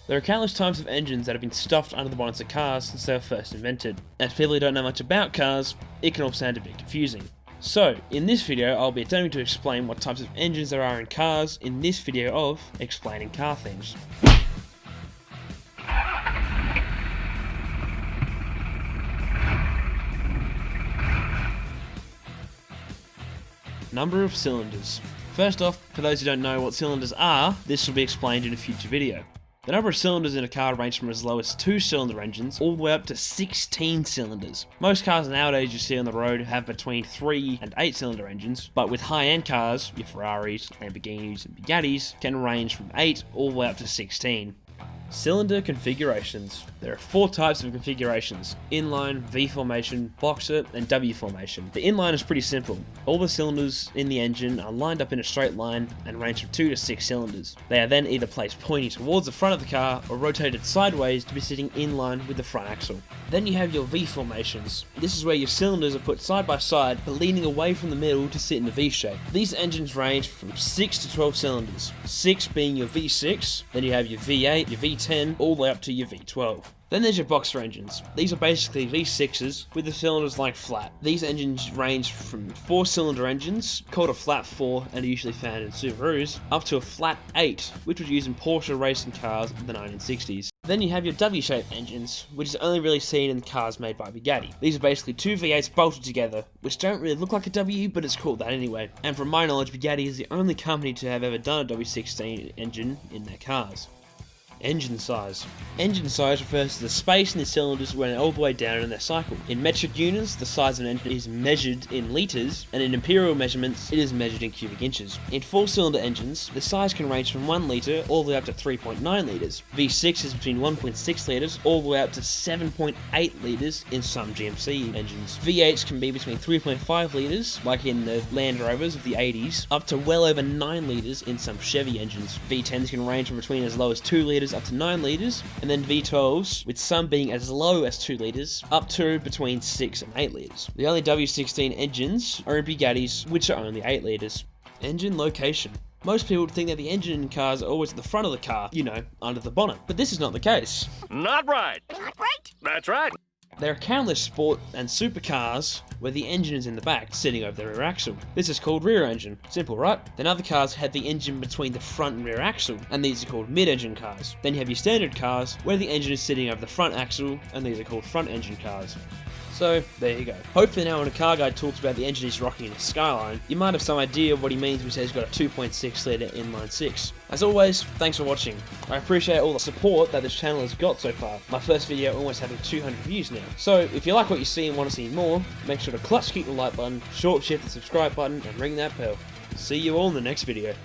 There are countless types of engines that have been stuffed under the bonnets of cars since they were first invented. As people who don't know much about cars, it can all sound a bit confusing. So, in this video, I'll be attempting to explain what types of engines there are in cars in this video of Explaining Car Things. Number of cylinders. First off, for those who don't know what cylinders are, this will be explained in a future video. The number of cylinders in a car range from as low as 2-cylinder engines all the way up to 16 cylinders. Most cars nowadays you see on the road have between 3 and 8-cylinder engines, but with high-end cars, your Ferraris, Lamborghinis and Bugattis can range from 8 all the way up to 16. Cylinder configurations. There are 4 types of configurations: inline, V formation, boxer, and W formation. The inline is pretty simple. All the cylinders in the engine are lined up in a straight line and range from 2 to 6 cylinders. They are then either placed pointing towards the front of the car or rotated sideways to be sitting in line with the front axle. Then you have your V formations. This is where your cylinders are put side by side but leaning away from the middle to sit in a V shape. These engines range from 6 to 12 cylinders, 6 being your V6, then you have your V8, your V10, all the way up to your V12. Then there's your boxer engines. These are basically V6s with the cylinders lying flat. These engines range from 4-cylinder engines, called a flat 4 and are usually found in Subarus, up to a flat 8, which was used in Porsche racing cars in the 1960s. Then you have your W-shaped engines, which is only really seen in cars made by Bugatti. These are basically 2 V8s bolted together, which don't really look like a W, but it's called that anyway. And from my knowledge, Bugatti is the only company to have ever done a W16 engine in their cars. Engine size. Engine size refers to the space in the cylinders when all the way down in their cycle. In metric units, the size of an engine is measured in litres, and in imperial measurements, it is measured in cubic inches. In 4-cylinder engines, the size can range from 1 litre all the way up to 3.9 litres. V6 is between 1.6 litres all the way up to 7.8 litres in some GMC engines. V8s can be between 3.5 litres, like in the Land Rovers of the 80s, up to well over 9 litres in some Chevy engines. V10s can range from between as low as 2 litres up to 9 litres, and then V12s, with some being as low as 2 litres, up to between 6 and 8 litres. The only W16 engines are in Bugattis, which are only 8 litres. Engine location. Most people think that the engine in cars are always at the front of the car, you know, under the bonnet, but this is not the case. Not right. Not right? That's right. There are countless sport and supercars where the engine is in the back, sitting over the rear axle. This is called rear engine. Simple, right? Then other cars have the engine between the front and rear axle, and these are called mid-engine cars. Then you have your standard cars, where the engine is sitting over the front axle, and these are called front engine cars. So, there you go. Hopefully now when a car guy talks about the engine he's rocking in a Skyline, you might have some idea of what he means when he says he's got a 2.6 litre inline 6. As always, thanks for watching. I appreciate all the support that this channel has got so far. My first video almost having 200 views now. So, if you like what you see and want to see more, make sure to clutch keep the like button, short shift the subscribe button, and ring that bell. See you all in the next video.